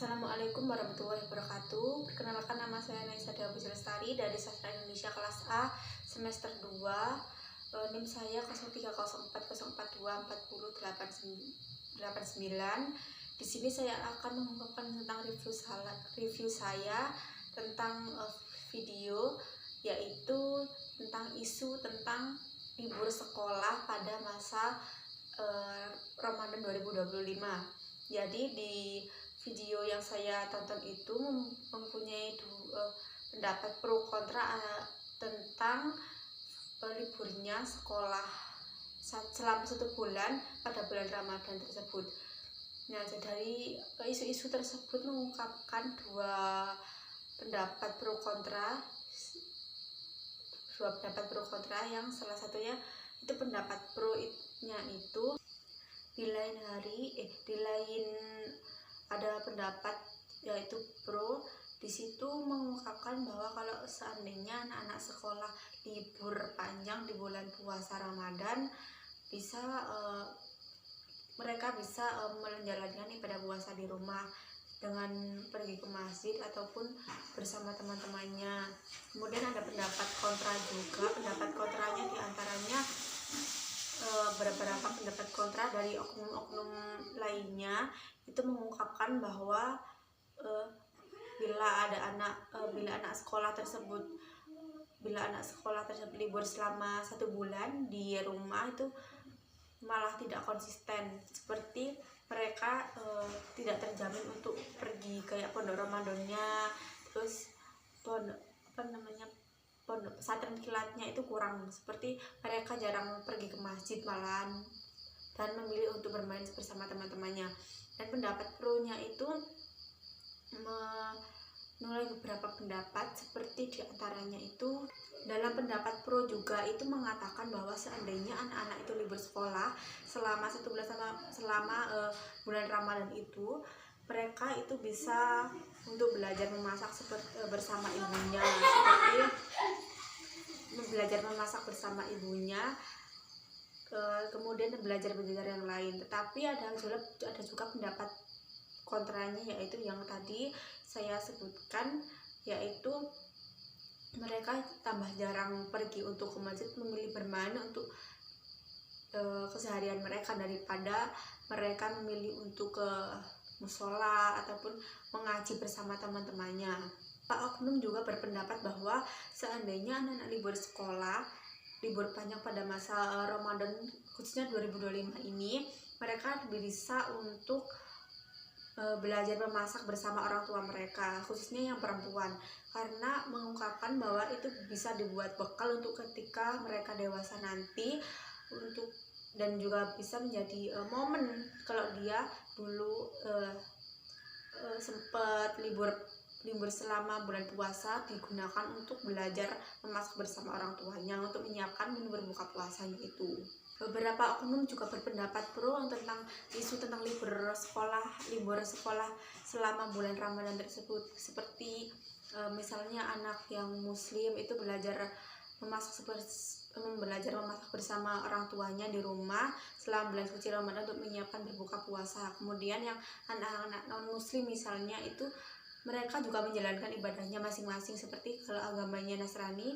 Assalamualaikum warahmatullahi wabarakatuh. Perkenalkan, nama saya Naisa Dewi Lestari dari Sastra Indonesia kelas A semester 2. NIM saya 030404240889. Di sini saya akan mengungkapkan tentang review saya tentang video, yaitu tentang isu tentang libur sekolah pada masa Ramadan 2025. Jadi di video yang saya tonton itu mempunyai pendapat pro kontra tentang liburnya sekolah selama 1 bulan pada bulan Ramadan tersebut. Nah, dari isu-isu tersebut mengungkapkan dua pendapat pro kontra yang salah satunya itu pendapat pro-nya itu di lain ada pendapat yaitu pro, di situ mengungkapkan bahwa kalau seandainya anak-anak sekolah libur panjang di bulan puasa Ramadan, mereka bisa menjalankan ibadah puasa di rumah dengan pergi ke masjid ataupun bersama teman-temannya. Kemudian ada pendapat kontra juga. Pendapat kontranya diantaranya beberapa pendapat kontra dari oknum-oknum lainnya itu mengungkapkan bahwa bila anak sekolah tersebut libur selama 1 bulan di rumah, itu malah tidak konsisten, seperti mereka tidak terjamin untuk pergi kayak pondok Ramadannya, terus pondok pesantren kilatnya itu kurang, seperti mereka jarang pergi ke masjid malahan dan memilih untuk bermain bersama teman-temannya. Dan pendapat pro-nya itu menulis beberapa pendapat, seperti diantaranya itu dalam pendapat pro juga itu mengatakan bahwa seandainya anak-anak itu libur sekolah selama 1 bulan selama bulan Ramadan itu, mereka itu bisa untuk belajar memasak bersama ibunya, seperti belajar memasak bersama ibunya, kemudian belajar yang lain. Tetapi ada juga pendapat kontranya, yaitu yang tadi saya sebutkan, yaitu mereka tambah jarang pergi untuk ke masjid, memilih bermain untuk keseharian mereka daripada mereka memilih untuk ke musola ataupun mengaji bersama teman-temannya. Pak Oknum juga berpendapat bahwa seandainya anak-anak libur panjang pada masa Ramadan khususnya 2025 ini, mereka bisa untuk belajar memasak bersama orang tua mereka, khususnya yang perempuan, karena mengungkapkan bahwa itu bisa dibuat bekal untuk ketika mereka dewasa nanti, dan juga bisa menjadi momen kalau dia dulu sempat libur selama bulan puasa, digunakan untuk belajar memasak bersama orang tuanya untuk menyiapkan menu berbuka puasanya itu. Beberapa oknum juga berpendapat pro tentang isu tentang libur sekolah selama bulan Ramadan tersebut, seperti misalnya anak yang muslim itu belajar memasak bersama orang tuanya di rumah selama bulan suci Ramadan untuk menyiapkan berbuka puasa. Kemudian yang anak-anak non muslim misalnya itu mereka juga menjalankan ibadahnya masing-masing, seperti kalau agamanya Nasrani,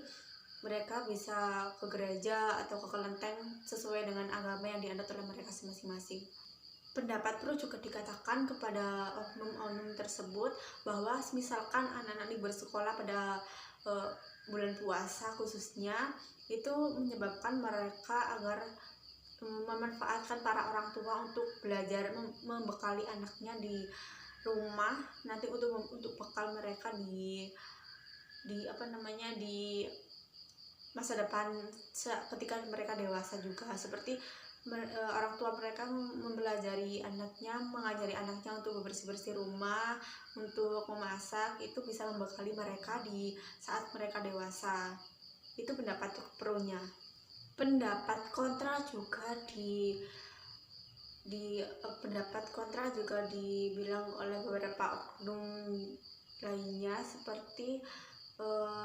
mereka bisa ke gereja atau ke kelenteng sesuai dengan agama yang dianut oleh mereka masing-masing. Pendapat pro juga dikatakan kepada oknum-oknum tersebut bahwa misalkan anak-anak libur sekolah pada bulan puasa khususnya, itu menyebabkan mereka agar memanfaatkan para orang tua untuk belajar membekali anaknya di rumah nanti untuk bekal mereka di masa depan ketika mereka dewasa juga, seperti orang tua mereka mengajari anaknya untuk bersih-bersih rumah, untuk memasak, itu bisa membekali mereka di saat mereka dewasa. Itu pendapat pro-nya. Pendapat kontra juga dibilang oleh beberapa oknum lainnya, seperti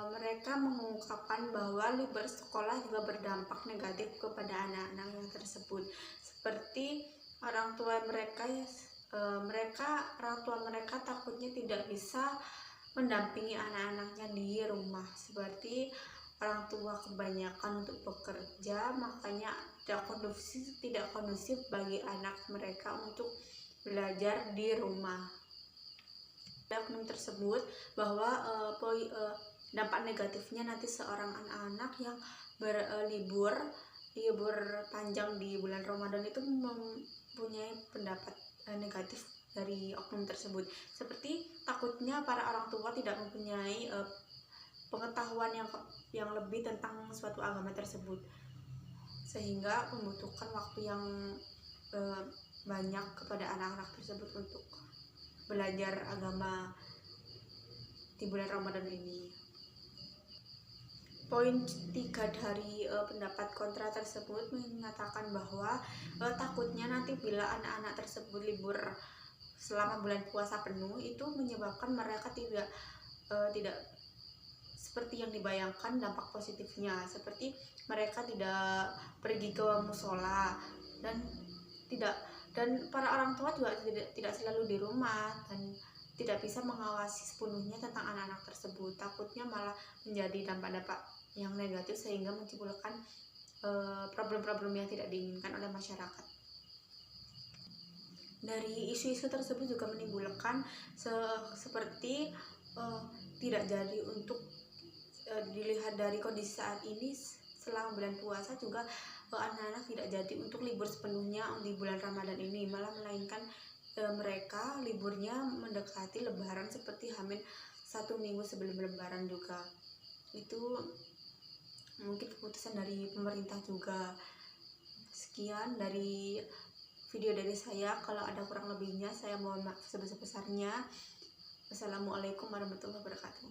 mereka mengungkapkan bahwa libur sekolah juga berdampak negatif kepada anak-anak yang tersebut, seperti orang tua mereka orang tua mereka takutnya tidak bisa mendampingi anak-anaknya di rumah, seperti orang tua kebanyakan untuk bekerja, makanya tidak kondusif bagi anak mereka untuk belajar di rumah. Oknum tersebut bahwa dampak negatifnya nanti seorang anak-anak yang berlibur libur panjang di bulan Ramadan itu mempunyai pendapat negatif dari oknum tersebut, seperti takutnya para orang tua tidak mempunyai pengetahuan yang lebih tentang suatu agama tersebut, sehingga membutuhkan waktu yang banyak kepada anak-anak tersebut untuk belajar agama di bulan Ramadan ini. Poin 3 dari pendapat kontra tersebut mengatakan bahwa takutnya nanti bila anak-anak tersebut libur selama bulan puasa penuh itu menyebabkan mereka tidak seperti yang dibayangkan dampak positifnya, seperti mereka tidak pergi ke musola dan para orang tua juga tidak selalu di rumah dan tidak bisa mengawasi sepenuhnya tentang anak-anak tersebut. Takutnya malah menjadi dampak-dampak yang negatif sehingga menimbulkan problem-problem yang tidak diinginkan oleh masyarakat. Dari isu-isu tersebut juga menimbulkan seperti tidak jadi untuk dilihat dari kondisi saat ini selama bulan puasa juga anak-anak tidak jadi untuk libur sepenuhnya di bulan Ramadan ini, malah melainkan mereka liburnya mendekati Lebaran seperti hamil 1 minggu sebelum Lebaran juga. Itu mungkin keputusan dari pemerintah juga. Sekian dari video dari saya, kalau ada kurang lebihnya saya mohon maaf sebesar-besarnya. Wassalamualaikum warahmatullahi wabarakatuh.